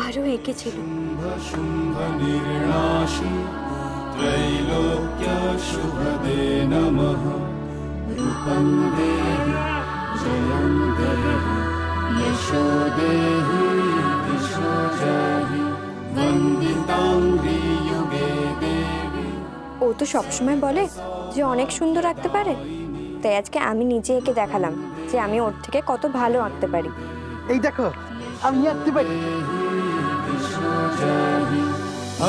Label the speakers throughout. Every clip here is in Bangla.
Speaker 1: আরো এঁকেছিল।
Speaker 2: शुम्भ निर्णाशि त्रैलोक्य शुभदे नमः रूपं देहि जयं देहि यशो देहि दिशो जहि वन्दिताङ्घ्रि युगे देवी।
Speaker 1: ও তো সবসময় বলে যে অনেক সুন্দর আঁকতে পারে, তাই আজকে আমি নিজে এঁকে দেখালাম যে আমি ওর থেকে কত ভালো আঁকতে পারি।
Speaker 3: এই দেখো আমি আঁকতে পারি।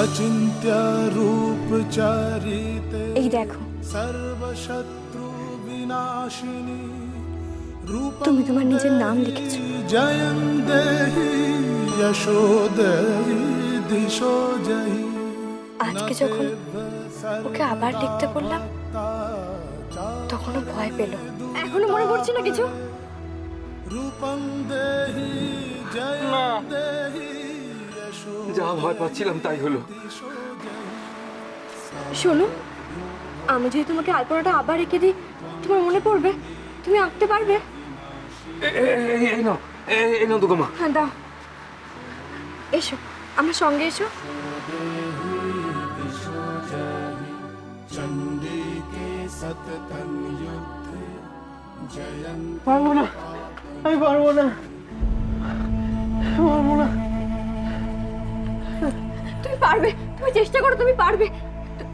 Speaker 2: अचिन्त्य रूप चरिते
Speaker 1: এই দেখো
Speaker 2: सर्वशत्रु विनाशिनी
Speaker 1: তুমি তোমার নিজের নাম লিখেছো।
Speaker 2: जयं देहि यशो देहि दिशो जहि।
Speaker 1: আজকে যখন ওকে আবার লিখতে বললাম তখনও ভয় পেল। এখনো মনে পড়ছে না কিছু?
Speaker 2: रूपं देहि जयं देहि यशो
Speaker 4: যা ভয় পাচ্ছিলাম তাই হলো।
Speaker 1: শোনো, আমি যদি তোমাকে আলপনাটা আবার এঁকে দিই তোমার মনে পড়বে? তুমি আঁকতে পারবে?
Speaker 4: এই নাও, এই নাও দুগো মা।
Speaker 1: হ্যাঁ দাও, এসো আমার সঙ্গে এসো।
Speaker 2: चण्डी के सततं युद्धे जयं
Speaker 3: পারবো না, আমি পারবো না, পারবো না।
Speaker 1: তুমি পারবে, তুমি চেষ্টা করো, তুমি পারবে।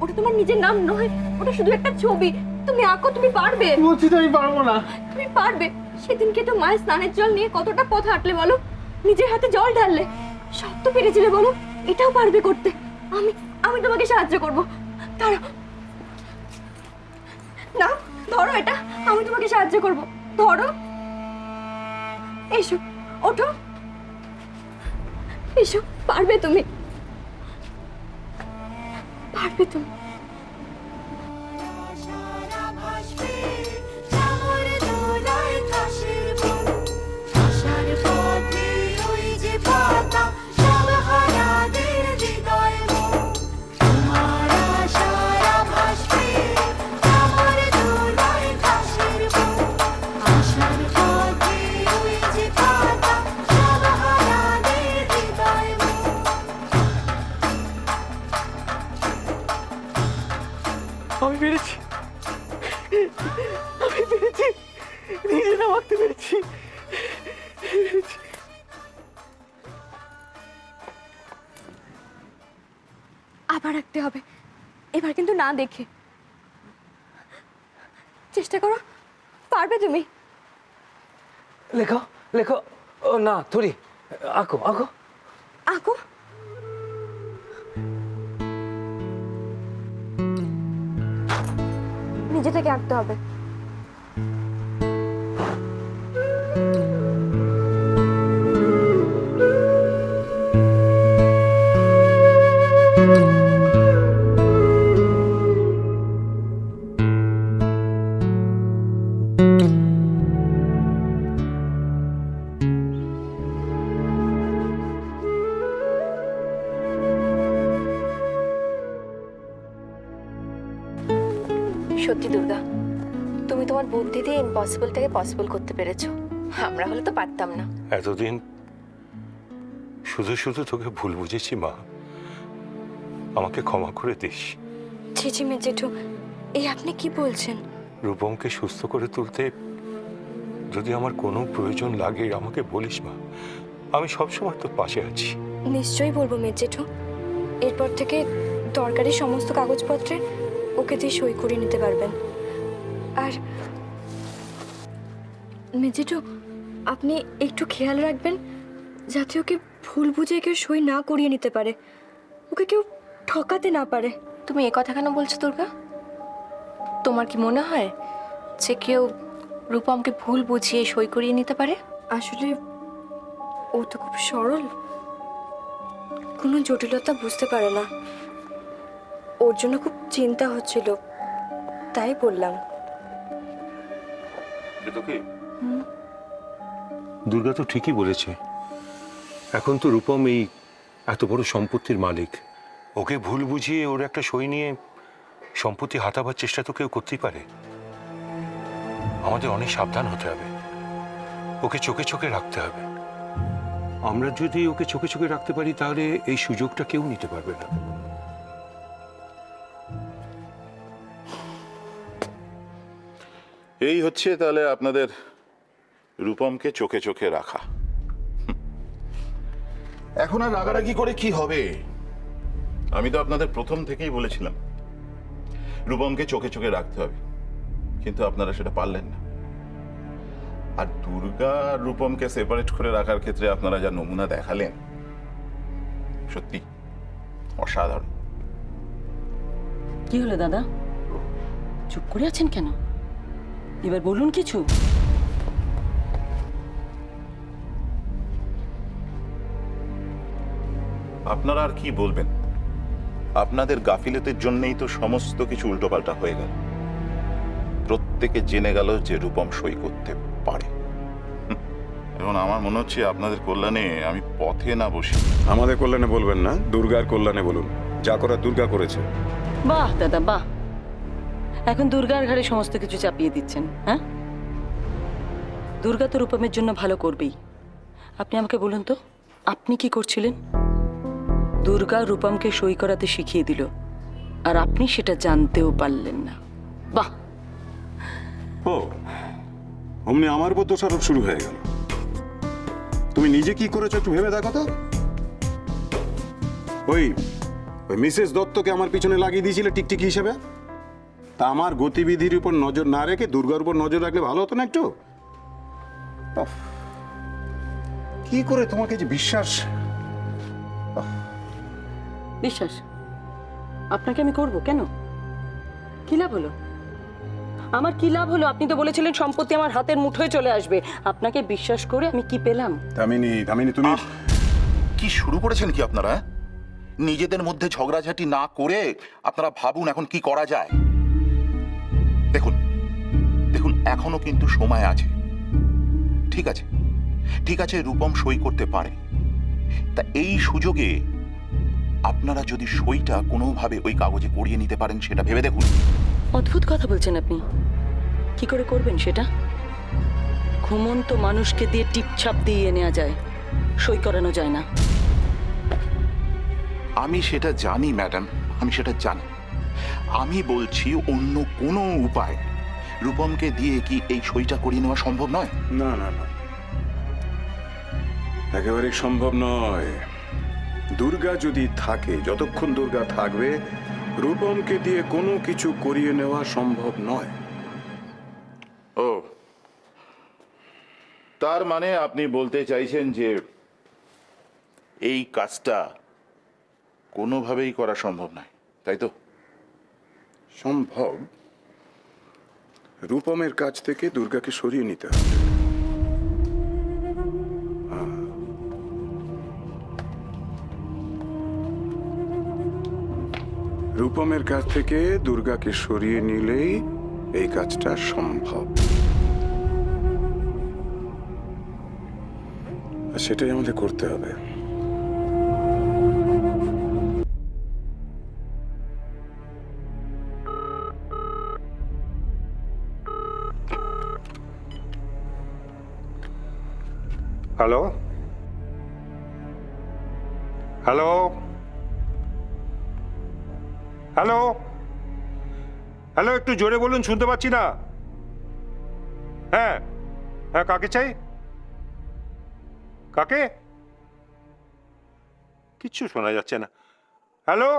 Speaker 1: ওটা তোমার নিজের নাম নয়, ওটা শুধু একটা ছবি। তুমি আঁকো, তুমি পারবে,
Speaker 3: বলছি তো আমি পারবো না।
Speaker 1: তুমি পারবে। সেদিনকে তো মায়ের স্নানের জল নিয়ে কতটা পথ হাঁটলে বলো, নিজের হাতে জল ঢাললে, সব তো পেরেছিলে বলো। এটাও পারবে করতে। আমি আমি তোমাকে সাহায্য করবো। দাঁড়াও, না ধরো এটা, আমি তোমাকে সাহায্য করবো। ধরো, এসো, ওঠো, এসো, পারবে তুমি, পারবে তুমি।
Speaker 3: আমি পেরেছি, আমি পেরেছি, নিজে নাম আঁকতে পেরেছি।
Speaker 1: আবার আঁকতে হবে, এবার কিন্তু না দেখে। চেষ্টা করো, পারবে তুমি।
Speaker 4: লেখো লেখো। ও না থরি, আঁকো আঁকো।
Speaker 1: আঁকো। নিজে থেকে আঁকতে হবে। সত্যি দুর্গা, তুমি তোমার বুদ্ধি দিয়ে ইম্পসিবলটাকে পসিবল করতে পেরেছো। আমরা হলে তো পারতাম না।
Speaker 5: এতদিন শুধু শুধু তোকে ভুল বুঝেছি মা, আমাকে ক্ষমা করে দিস।
Speaker 1: ছিছি জেঠু, এই আপনি কি বলছেন?
Speaker 5: রূপমকে সুস্থ করে তুলতে যদি আমার কোনো প্রয়োজন লাগে আমাকে বলিস মা, আমি সবসময় তোর পাশে আছি।
Speaker 1: নিশ্চয়ই বলবো জেঠু। এরপর থেকে দরকারি সমস্ত কাগজপত্রে ওকে দিয়ে সই করে নিতে পারবেন। আর মেজেঠু, আপনি একটু খেয়াল রাখবেন যাতে ওকে ভুল বুঝে কেউ সই না করিয়ে নিতে পারে, ওকে কেউ ঠকাতে না পারে।
Speaker 6: তুমি এ কথা কেন বলছো দুর্গা? তোমার কি মনে হয় যে কেউ রূপমকে ভুল বুঝিয়ে সই করিয়ে নিতে পারে?
Speaker 1: আসলে ও তো খুব সরল, কোনো জটিলতা বুঝতে পারে না। ওর জন্য খুব চিন্তা হচ্ছিল, তাই বললাম।
Speaker 5: দুর্গা তো ঠিকই বলেছে, এখন তো রূপম এই এত বড় সম্পত্তির মালিক, ওকে ভুল বুঝিয়ে ওর একটা সই নিয়ে সম্পত্তি হাতাবার চেষ্টা তো কেউ করতেই পারে। আমাদের অনেক সাবধান হতে হবে, ওকে চোখে চোখে রাখতে হবে। আমরা যদি ওকে চোখে চোখে রাখতে পারি তাহলে এই সুযোগটা কেউ নিতে পারবে না।
Speaker 7: এই হচ্ছে তাহলে আপনাদের রূপমকে চোখে চোখে রাখা। এখন আর রাগারাগি করে কি হবে? আমি তো আপনাদের প্রথম থেকেই বলেছিলাম রূপমকে চোখে চোখে রাখতে হবে, কিন্তু আপনারা সেটা পারলেন না। আর দুর্গা আর রূপমকে সেপারেট করে রাখার ক্ষেত্রে আপনারা যা নমুনা দেখালেন, সত্যি অসাধারণ।
Speaker 8: কি হলো দাদা, চুপ করে আছেন কেন? এবার বলুন কিছু।
Speaker 7: আপনারা আর কি বলবেন? আপনাদের গাফিলতির জন্যই তো সমস্ত কিছু উল্টোপাল্টা হয়ে গেল। প্রত্যেকে জেনে গেল যে রূপম সই করতে পারে। এখন আমার মনে হচ্ছে আপনাদের কল্যাণে আমি পথে না বসি।
Speaker 9: আমাদের কল্যাণে বলবেন না, দুর্গার কল্যাণে বলুন। যা করার দুর্গা করেছে।
Speaker 8: বাহ দাদা বাহ, এখন দুর্গার ঘাড়ে সমস্ত কিছু চাপিয়ে দিচ্ছেন। হ্যাঁ, দুর্গা তো রূপমের জন্য ভালো করবেই। আপনি আমাকে বলুন তো, আপনি কি করছিলেন? দুর্গা রূপমকে সই করাতে শিখিয়ে দিল, আর আপনি সেটা জানতেও পারলেন না। বাহ।
Speaker 9: ও, অমনি আমার উপর দোষারোপ শুরু হয়ে গেল। তুমি নিজে কি করেছো একটু ভেবে দেখো তো। ওই মিসেস দত্তকে আমার পিছনে লাগিয়ে দিয়েছিলে টিকটিকি হিসেবে। তা আমার গতিবিধির উপর নজর না রেখে দুর্গার উপর নজর রাখলে ভালো হতো না একটু? উফ, কি করে তোমাকে যে বিশ্বাস।
Speaker 8: বিশ্বাস আপনাকে আমি করব কেন? কি লাভ হলো? আমার কি লাভ হলো? আপনি তো বলেছিলেন সম্পত্তি আমার হাতের মুঠোয় চলে আসবে। আপনাকে বিশ্বাস করে আমি কি পেলাম?
Speaker 9: দামিনী, দামিনী তুমি
Speaker 7: কি শুরু করেছেন কি আপনারা? নিজেদের মধ্যে ঝগড়াঝাটি না করে আপনারা ভাবুন এখন কি করা যায়। দেখুন দেখুন, এখনো কিন্তু সময় আছে। ঠিক আছে, ঠিক আছে, রূপম সই করতে পারে। তা এই সুযোগে আপনারা যদি সইটা কোনোভাবে ওই কাগজে করিয়ে নিতে পারেন সেটা ভেবে দেখুন।
Speaker 8: অদ্ভুত কথা বলছেন আপনি। কি করে করবেন সেটা? ঘুমন্ত মানুষকে দিয়ে টিপছাপ দিয়ে নেওয়া যায়, সই করানো যায় না।
Speaker 7: আমি সেটা জানি ম্যাডাম, আমি সেটা জানি। আমি বলছি অন্য কোনো উপায় রূপমকে দিয়ে কি এই সইটা করিয়ে নেওয়া সম্ভব নয়?
Speaker 9: না না না, একেবারেই সম্ভব নয়। দুর্গা যদি থাকে, যতক্ষণ দুর্গা থাকবে, রূপমকে দিয়ে কোনো কিছু করিয়ে নেওয়া সম্ভব নয়।
Speaker 7: ও, তার মানে আপনি বলতে চাইছেন যে এই কাজটা কোনোভাবেই করা সম্ভব নয়, তাই তো?
Speaker 9: সম্ভব। রূপমের কাছ থেকে দুর্গাকে সরিয়ে নিতে হবে। রূপমের কাছ থেকে দুর্গাকে সরিয়ে নিলেই এই কাজটা সম্ভব। আর সেটাই আমাদের করতে হবে।
Speaker 5: হ্যালো, হ্যালো, হ্যালো, হ্যালো, একটু জোরে বলুন, শুনতে পাচ্ছি না। হ্যাঁ হ্যাঁ, কাকে চাই? কাকে? কিচ্ছু শোনা যাচ্ছে না। হ্যালো,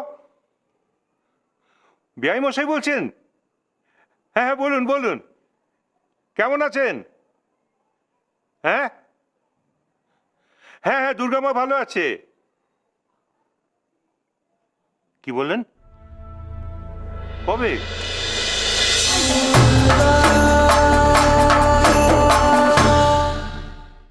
Speaker 5: বিআই মশাই বলছেন? হ্যাঁ হ্যাঁ, বলুন বলুন, কেমন আছেন? হ্যাঁ হ্যাঁ হ্যাঁ, দুর্গা মা ভালো আছে। কি বললেন? কবে?